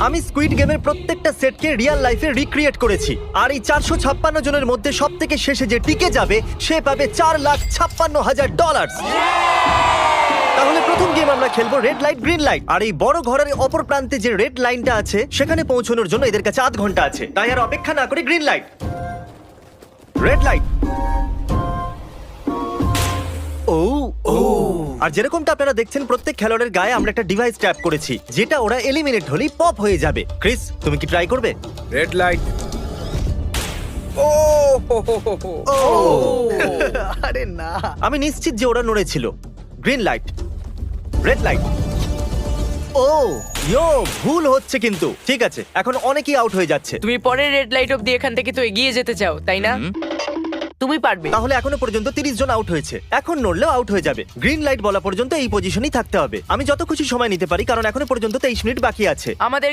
আমি স্কুইড গেমের প্রত্যেকটা সেটকে রিয়েল লাইফে রিক্রিয়েট করেছি, আর এই 456 জনের মধ্যে সব থেকে শেষে যে টিকে যাবে সে পাবে $4,56,000। তাহলে প্রথম গেম আমরা খেলবো রেড লাইট গ্রিন লাইট। আর এই বড় ঘরের অপর প্রান্তে যে রেড লাইনটা আছে সেখানে পৌঁছানোর জন্য এদের কাছে 8 ঘন্টা আছে। তাই আর অপেক্ষা না করে গ্রিন লাইট, রেড লাইট। ও ও আর যেরকমটা আপনারা দেখছেন প্রত্যেক খেলোয়াড়ের গায়ে আমরা একটা ডিভাইস ট্যাপ করেছি, যেটা ওরা এলিমিনেট হলেই পপ হয়ে যাবে। ক্রিস, তুমি কি ট্রাই করবে? Red light. ও হো হো হো হো। ও আরে না, আমি নিশ্চিত যে ওরা নড়েছিল। Green light, red light. ও ইয়ো, ভুল হচ্ছে কিন্তু। ঠিক আছে, এখন অনেকেই আউট হয়ে যাচ্ছে। তুমি পরের রেড লাইট অব্দি এখান থেকে তো এগিয়ে যেতে চাও, তাই না? তুমি পারবে। তাহলে এখনো পর্যন্ত 30 জন আউট হয়েছে। এখন নড়লেও আউট হয়ে যাবে। গ্রিন লাইট বলা পর্যন্ত এই পজিশনেই থাকতে হবে। আমি যত খুশি সময় নিতে পারি, কারণ এখনো পর্যন্ত 23 মিনিট বাকি আছে। আমাদের